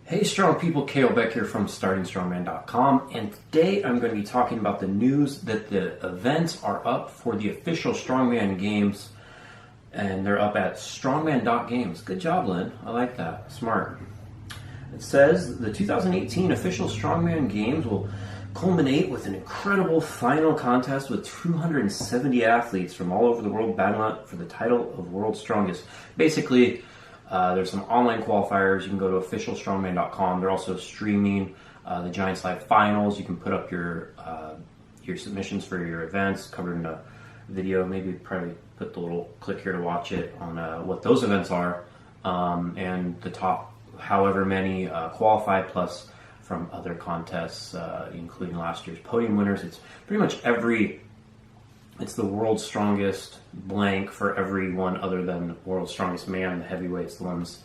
Hey strong people, Beck here from StartingStrongman.com, and today I'm going to be talking about the news that the events are up for the official Strongman games, and they're up at strongman.games. Good job, Lynn. I like that. Smart. It says the 2018 official Strongman games will culminate with an incredible final contest with 270 athletes from all over the world battling for the title of World's Strongest. Basically, there's some online qualifiers. You can go to officialstrongman.com. They're also streaming the Giants Live Finals. You can put up your submissions for your events covered in a video. Maybe probably put the little click here to watch it on what those events are, and the top however many qualify, plus from other contests, including last year's podium winners. It's pretty much it's the world's strongest blank for everyone other than world's strongest man, the heavyweights, the ones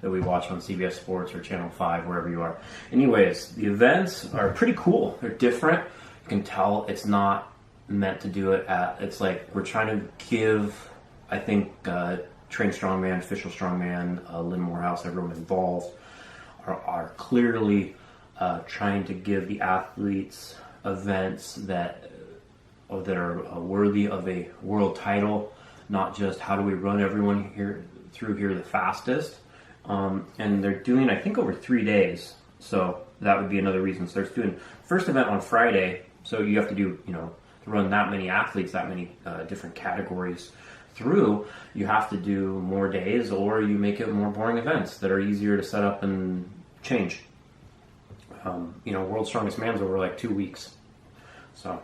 that we watch on CBS Sports or Channel 5, wherever you are. Anyways, the events are pretty cool. They're different. You can tell it's not meant to do it it's like we're trying to give, I think, Train Strongman, Official Strongman, Lynn Morehouse, everyone involved are clearly trying to give the athletes events that are worthy of a world title, not just how do we run everyone through here the fastest. And they're doing, I think, over 3 days. So that would be another reason. So they're doing first event on Friday. So you have to do, to run that many athletes, that many different categories through, you have to do more days, or you make it more boring events that are easier to set up and change. World's Strongest Man's over like 2 weeks. So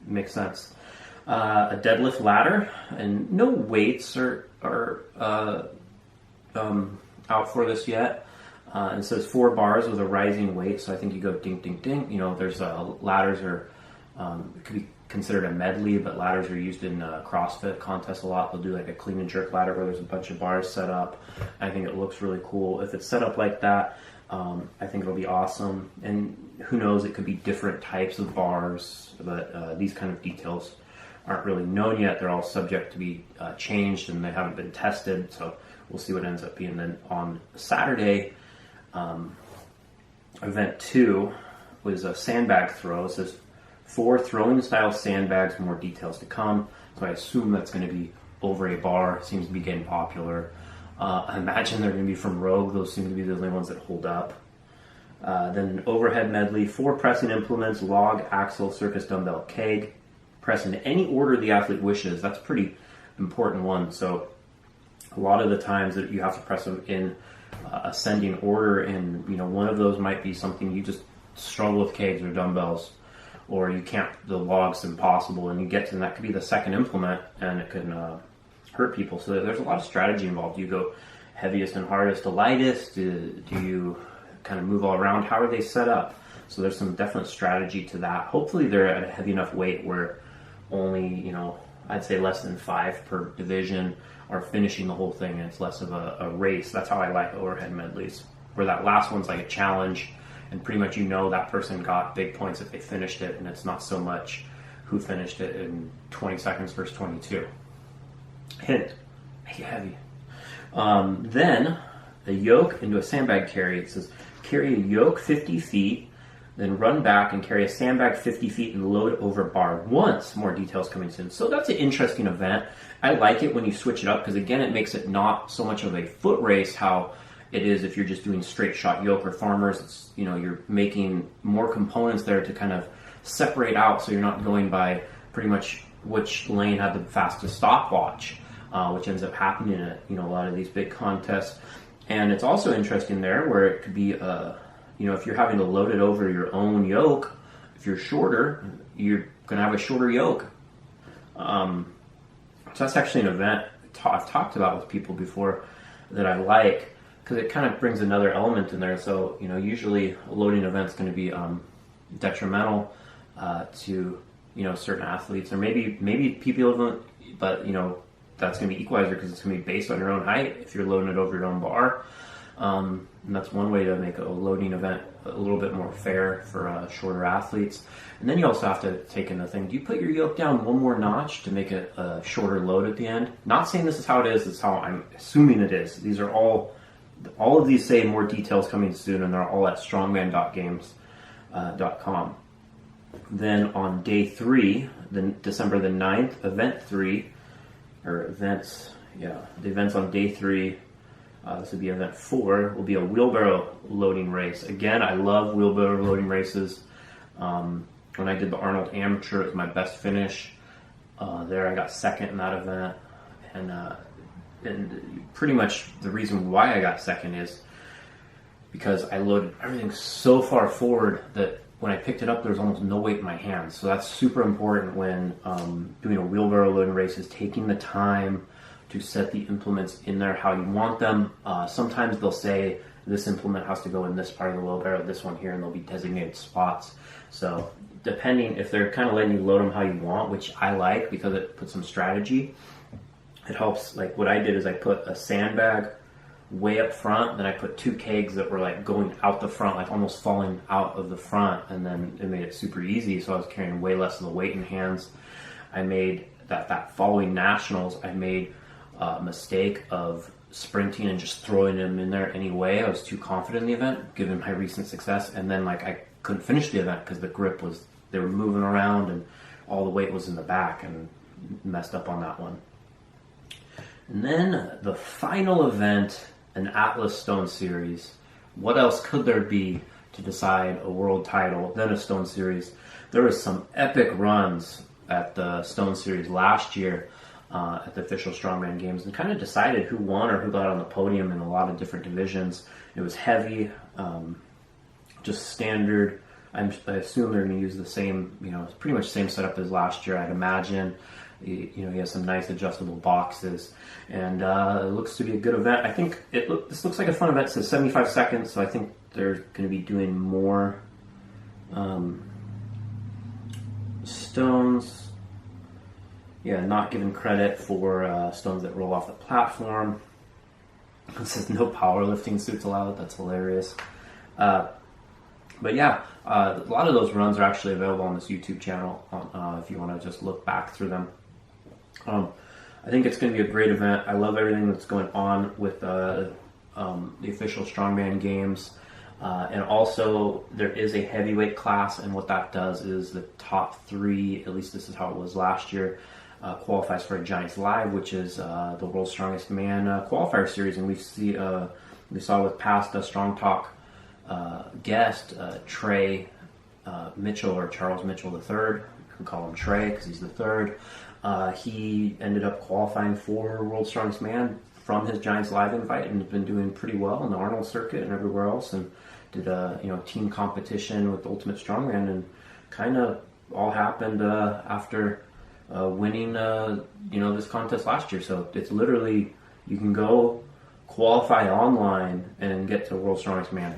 makes sense. A deadlift ladder, and no weights are out for this yet. It says 4 bars with a rising weight, so I think you go ding, ding, ding. There's ladders it could be considered a medley, but ladders are used in CrossFit contests a lot. They'll do like a clean and jerk ladder where there's a bunch of bars set up. I think it looks really cool. If it's set up like that, I think it'll be awesome. And who knows, it could be different types of bars, but these kind of details aren't really known yet. They're all subject to be changed, and they haven't been tested, so we'll see what ends up being. Then on Saturday, event 2 was a sandbag throw. It says 4 throwing style sandbags, more details to come. So I assume that's going to be over a bar. Seems to be getting popular. I imagine they're going to be from Rogue. Those seem to be the only ones that hold up. Then overhead medley, 4 pressing implements, log, axle, circus dumbbell, keg. Press in any order the athlete wishes. That's a pretty important one. So a lot of the times that you have to press them in ascending order, and one of those might be something you just struggle with, kegs or dumbbells, or you can't, the log's impossible, and you get to that could be the second implement, and it can hurt people. So there's a lot of strategy involved. Do you go heaviest and hardest to lightest? Do you kind of move all around? How are they set up? So there's some definite strategy to that. Hopefully they're at a heavy enough weight where only, I'd say less than 5 per division are finishing the whole thing, and it's less of a race. That's how I like overhead medleys, where that last one's like a challenge, and pretty much that person got big points if they finished it, and it's not so much who finished it in 20 seconds versus 22. Hint, make it heavy. Then a yoke into a sandbag carry. It says carry a yoke 50 feet, then run back and carry a sandbag 50 feet and load over bar once. More details coming soon. So that's an interesting event. I like it when you switch it up, because again, it makes it not so much of a foot race how it is if you're just doing straight shot yoke or farmers. It's, you're making more components there to kind of separate out, so you're not going by pretty much which lane had the fastest stopwatch, which ends up happening at a lot of these big contests. And it's also interesting there where it could be if you're having to load it over your own yoke, if you're shorter, you're going to have a shorter yoke. So that's actually an event I've talked about with people before that I like, because it kind of brings another element in there. So, usually a loading event's going to be detrimental to, certain athletes, or maybe people don't, but, that's going to be equalizer, because it's going to be based on your own height if you're loading it over your own bar. And that's one way to make a loading event a little bit more fair for shorter athletes. And then you also have to take in the thing, do you put your yoke down one more notch to make it a shorter load at the end? Not saying this is how it is, it's how I'm assuming it is. These are all all of these say more details coming soon, and they're all at strongman.games.com. Then on day 3, December the 9th, event 3, or events, the events on day 3, this would be event 4, will be a wheelbarrow loading race. Again, I love wheelbarrow loading races. When I did the Arnold Amateur, it was my best finish. There I got second in that event. And pretty much the reason why I got second is because I loaded everything so far forward that when I picked it up, there was almost no weight in my hands. So that's super important when doing a wheelbarrow loading race, is taking the time to set the implements in there how you want them. Sometimes they'll say this implement has to go in this part of the wheelbarrow, this one here, and there'll be designated spots. So depending, if they're kind of letting you load them how you want, which I like because it puts some strategy, it helps. Like what I did is I put a sandbag way up front, then I put 2 kegs that were like going out the front, like almost falling out of the front, and then it made it super easy, so I was carrying way less of the weight in hands. I made that following nationals, I made a mistake of sprinting and just throwing them in there anyway. I was too confident in the event given my recent success, and then like I couldn't finish the event because the grip was, they were moving around and all the weight was in the back, and messed up on that one. And then the final event, an Atlas Stone Series. What else could there be to decide a world title than a Stone Series? There was some epic runs at the Stone Series last year at the official Strongman Games, and kind of decided who won or who got on the podium in a lot of different divisions. It was heavy, just standard. I assume they're going to use the same, it's pretty much the same setup as last year, I'd imagine. He has some nice adjustable boxes, and it looks to be a good event. I think this looks like a fun event. It says 75 seconds, so I think they're going to be doing more stones. Yeah, not giving credit for stones that roll off the platform. It says no powerlifting suits allowed. That's hilarious. But yeah, a lot of those runs are actually available on this YouTube channel if you want to just look back through them. I think it's going to be a great event. I love everything that's going on with the official Strongman Games. And also, there is a heavyweight class, and what that does is the top 3, at least this is how it was last year, qualifies for a Giants Live, which is the World's Strongest Man qualifier series. And we saw with past Strong Talk guest Trey Mitchell, or Charles Mitchell III. You can call him Trey because he's the third. He ended up qualifying for World's Strongest Man from his Giants Live invite, and has been doing pretty well in the Arnold circuit and everywhere else, and did a team competition with Ultimate Strongman, and kind of all happened after winning this contest last year. So it's literally, you can go qualify online and get to World's Strongest Man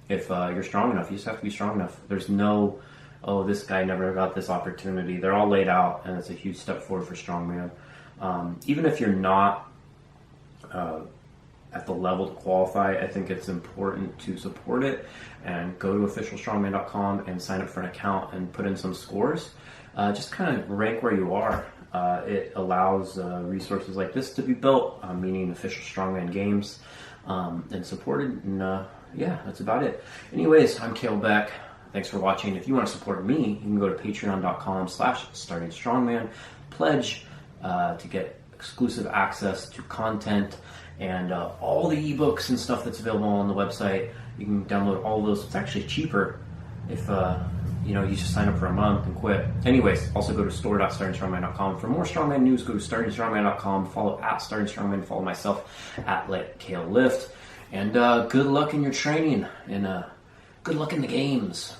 if you're strong enough. You just have to be strong enough. There's no, oh, this guy never got this opportunity. They're all laid out, and it's a huge step forward for Strongman. Even if you're not at the level to qualify, I think it's important to support it and go to officialstrongman.com and sign up for an account and put in some scores. Just kind of rank where you are. It allows resources like this to be built, meaning official Strongman Games, and supported. And yeah, that's about it. Anyways, I'm Kalle Beck. Thanks for watching. If you want to support me, you can go to patreon.com/startingstrongman. Pledge to get exclusive access to content and all the ebooks and stuff that's available on the website. You can download all those. It's actually cheaper if you just sign up for a month and quit. Anyways, also go to store.startingstrongman.com. For more Strongman news, go to startingstrongman.com. Follow at startingstrongman. Follow myself at Let Kalle Lift. And good luck in your training, and good luck in the games.